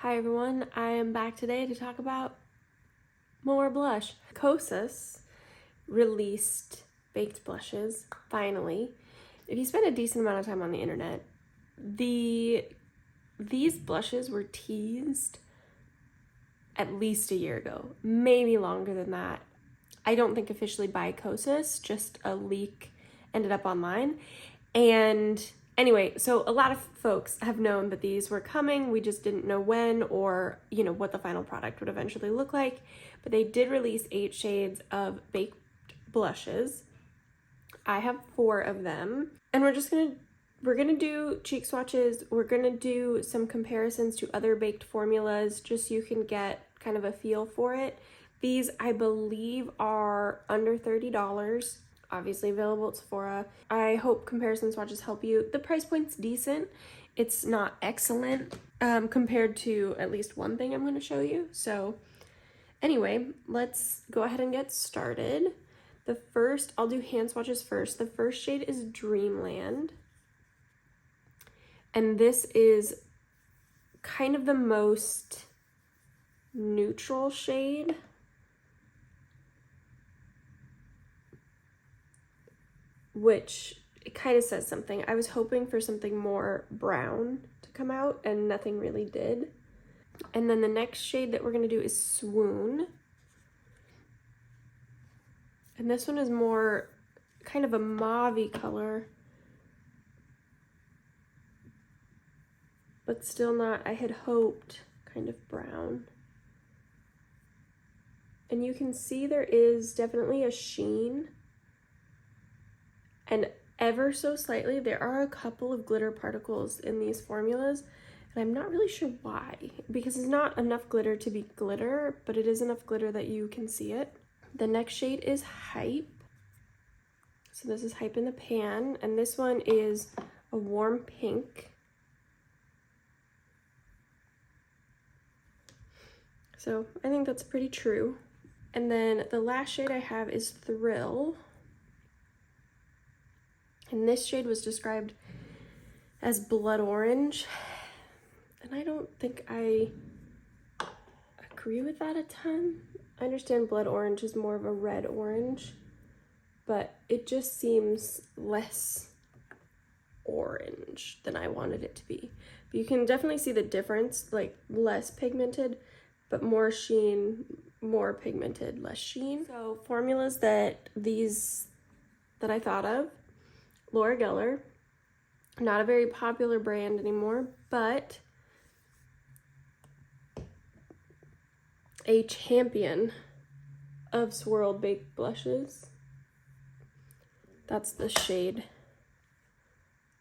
Hi everyone, I am back today to talk about more blush. Kosas released baked blushes, finally. If you spend a decent amount of time on the internet, these blushes were teased at least a year ago, maybe longer than that. I don't think officially by Kosas, just a leak ended up online. And anyway, so a lot of folks have known that these were coming. We just didn't know when or, what the final product would eventually look like. But they did release 8 shades of baked blushes. I have 4 of them. And we're gonna do cheek swatches. We're gonna do some comparisons to other baked formulas just so you can get kind of a feel for it. These, I believe, are under $30. Obviously available at Sephora. I hope comparison swatches help you. The price point's decent. It's not excellent compared to at least one thing I'm going to show you. So anyway, let's go ahead and get started. I'll do hand swatches first. The first shade is Dreamland. And this is kind of the most neutral shade. Which it kind of says something. I was hoping for something more brown to come out and nothing really did. And then the next shade that we're going to do is Swoon. And this one is more kind of a mauve-y color. But still not, I had hoped, kind of brown. And you can see there is definitely a sheen. And ever so slightly, there are a couple of glitter particles in these formulas, and I'm not really sure why, because it's not enough glitter to be glitter, but it is enough glitter that you can see it. The next shade is Hype. So this is Hype in the pan, and this one is a warm pink. So I think that's pretty true. And then the last shade I have is Thrill. And this shade was described as blood orange. And I don't think I agree with that a ton. I understand blood orange is more of a red orange, but it just seems less orange than I wanted it to be. But you can definitely see the difference, like less pigmented, but more sheen, more pigmented, less sheen. So formulas that I thought of: Laura Geller, not a very popular brand anymore, but a champion of swirled baked blushes. That's the shade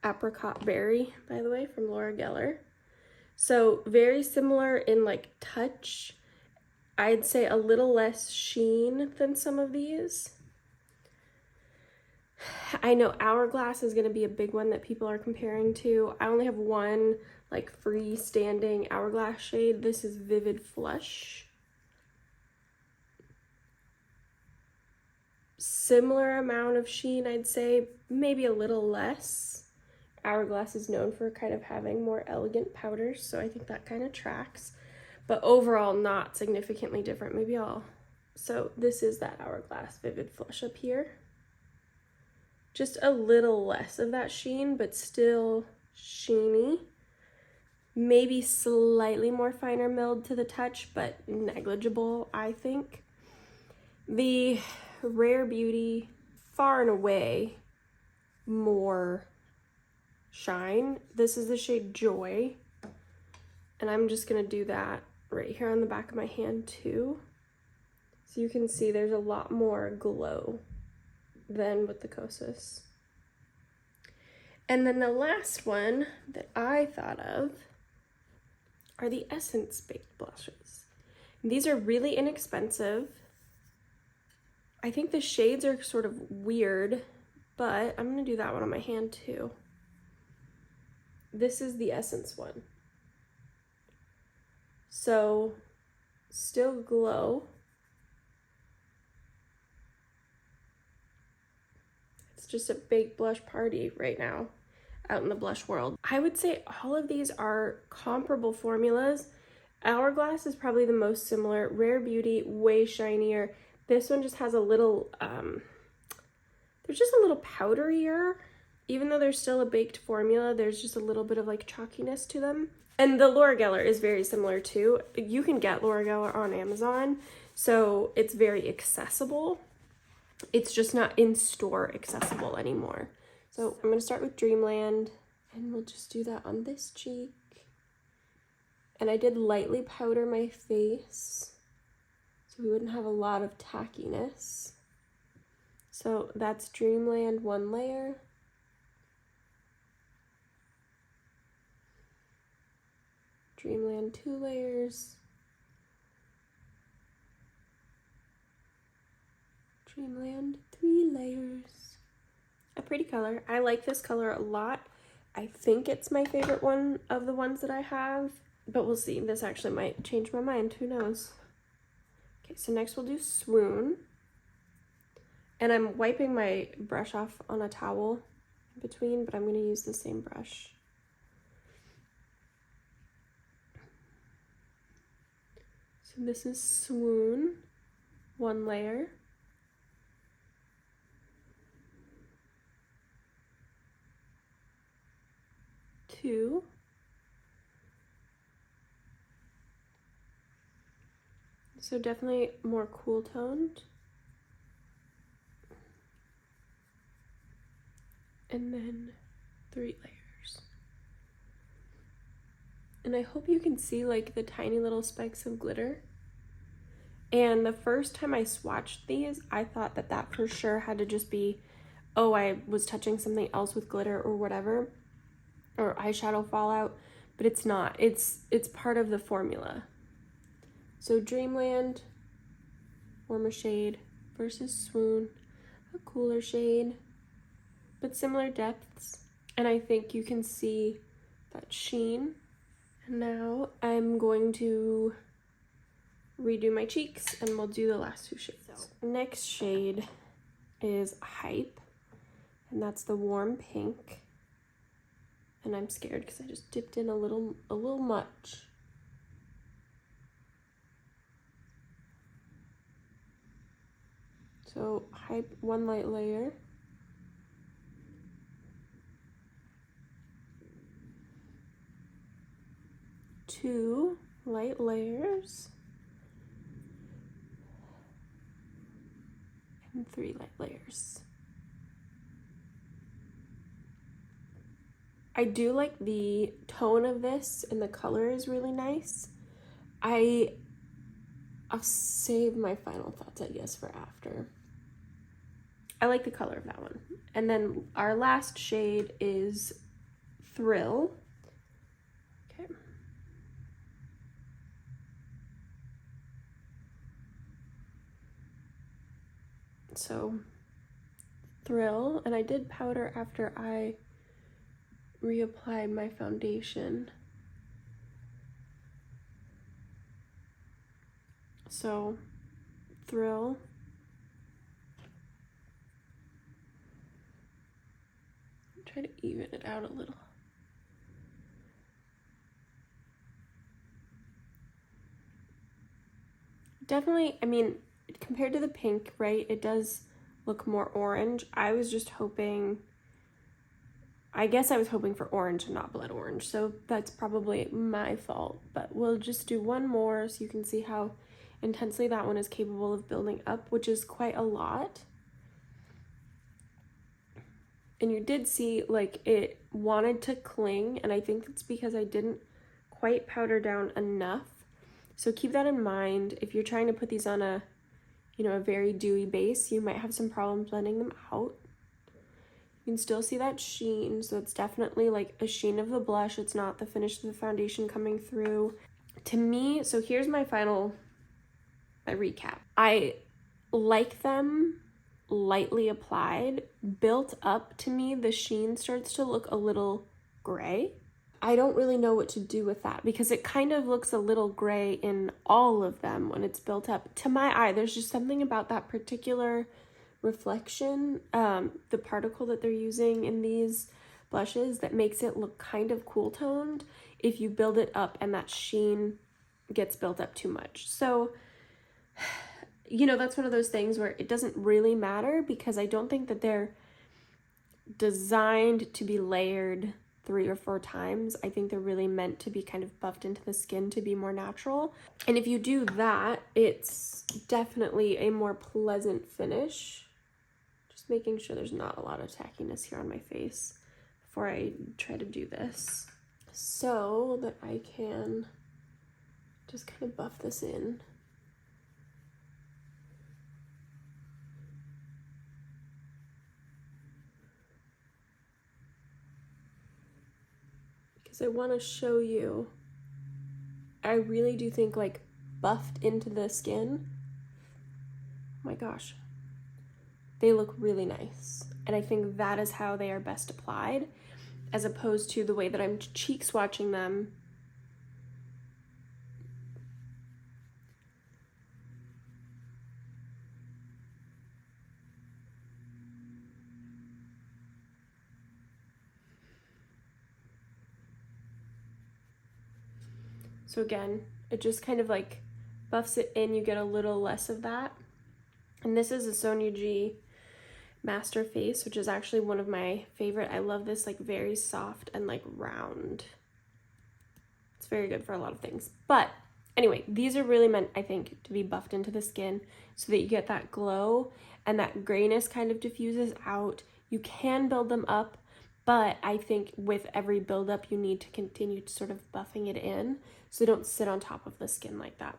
Apricot Berry, by the way, from Laura Geller. So very similar in like touch. I'd say a little less sheen than some of these. I know Hourglass is going to be a big one that people are comparing to. I only have one like freestanding Hourglass shade. This is Vivid Flush. Similar amount of sheen, I'd say, maybe a little less. Hourglass is known for kind of having more elegant powders, so I think that kind of tracks. But overall, not significantly different. So this is that Hourglass Vivid Flush up here. Just a little less of that sheen, but still sheeny. Maybe slightly more finer milled to the touch, but negligible, I think. The Rare Beauty, far and away more shine. This is the shade Joy. And I'm just gonna do that right here on the back of my hand too. So you can see there's a lot more glow than with the Kosas. And then the last one that I thought of are the Essence baked blushes. And these are really inexpensive. I think the shades are sort of weird, but I'm gonna do that one on my hand too. This is the Essence one. So still glow. It's just a baked blush party right now out in the blush world. I would say all of these are comparable formulas Hourglass is probably the most similar. Rare Beauty, way shinier. This one just has a little, there's just a little powderier. Even though there's still a baked formula, there's just a little bit of like chalkiness to them. And the Laura Geller is very similar too. You can get Laura Geller on Amazon, so it's very accessible. It's just not in-store accessible anymore. So I'm going to start with Dreamland, and we'll just do that on this cheek. And I did lightly powder my face so we wouldn't have a lot of tackiness. So that's Dreamland 1 layer. Dreamland 2 layers. Dreamland 3 layers. A pretty color. I like this color a lot. I think it's my favorite one of the ones that I have, but we'll see. This actually might change my mind. Who knows? Okay, so next we'll do Swoon. And I'm wiping my brush off on a towel in between, but I'm going to use the same brush. So this is Swoon, 1 layer. Two. So definitely more cool toned. And then 3 layers. And I hope you can see like the tiny little specks of glitter. And the first time I swatched these, I thought that that for sure had to just be, oh, I was touching something else with glitter or whatever, or eyeshadow fallout, but it's not. It's part of the formula. So Dreamland, warmer shade, versus Swoon, a cooler shade, but similar depths. And I think you can see that sheen. And now I'm going to redo my cheeks and we'll do the last 2 shades. So next shade is Hype, and that's the warm pink. And I'm scared because I just dipped in a little much. So Hype, 1 light layer. Two light layers. And 3 light layers. I do like the tone of this, and the color is really nice. I'll save my final thoughts, I guess, for after. I like the color of that one. And then our last shade is Thrill. Okay. So Thrill, and I did powder after I reapplied my foundation. So Thrill. Try to even it out a little. Definitely, I mean, compared to the pink, right, it does look more orange. I was just hoping, I guess I was hoping for orange and not blood orange, so that's probably my fault. But we'll just do one more so you can see how intensely that one is capable of building up, which is quite a lot. And you did see like it wanted to cling, and I think it's because I didn't quite powder down enough. So keep that in mind. If you're trying to put these on a, you know, a very dewy base, you might have some problems blending them out. You can still see that sheen, so it's definitely like a sheen of the blush. It's not the finish of the foundation coming through. To me, so here's my recap. I like them lightly applied. Built up, to me, the sheen starts to look a little gray. I don't really know what to do with that because it kind of looks a little gray in all of them when it's built up. To my eye, there's just something about that particular reflection, the particle that they're using in these blushes, that makes it look kind of cool toned if you build it up and that sheen gets built up too much. So, you know, that's one of those things where it doesn't really matter because I don't think that they're designed to be layered 3 or 4 times. I think they're really meant to be kind of buffed into the skin to be more natural. And if you do that, it's definitely a more pleasant finish. Just making sure there's not a lot of tackiness here on my face before I try to do this, so that I can just kind of buff this in. Because I want to show you, I really do think like buffed into the skin, oh my gosh, they look really nice. And I think that is how they are best applied, as opposed to the way that I'm cheek swatching them. So again, it just kind of like buffs it in, you get a little less of that. And this is a Sonia G Master Face, which is actually one of my favorite. I love this like very soft and like round. It's very good for a lot of things. But anyway, these are really meant, I think, to be buffed into the skin so that you get that glow and that grayness kind of diffuses out. You can build them up, but I think with every buildup, you need to continue to sort of buffing it in so they don't sit on top of the skin like that.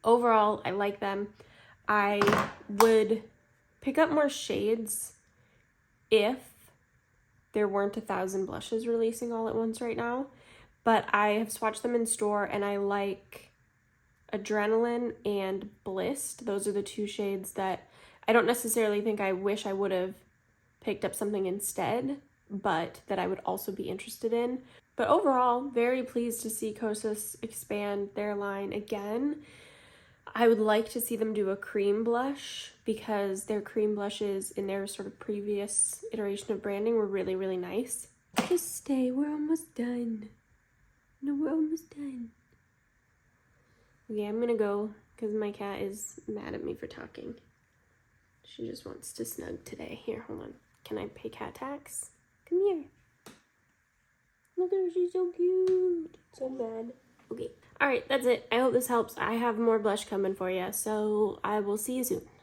Overall, I like them. I would pick up more shades if there weren't 1,000 blushes releasing all at once right now, but I have swatched them in store and I like Adrenaline and Blissed. Those are the 2 shades that I don't necessarily think I wish I would have picked up something instead, but that I would also be interested in. But overall, very pleased to see Kosas expand their line again. I would like to see them do a cream blush because their cream blushes in their sort of previous iteration of branding were really, really nice. Just stay, we're almost done. No, we're almost done. Okay, I'm gonna go because my cat is mad at me for talking. She just wants to snug today. Here, hold on. Can I pay cat tax? Come here. Look at her, she's so cute. So mad. Okay. All right, that's it. I hope this helps. I have more blush coming for you, so I will see you soon.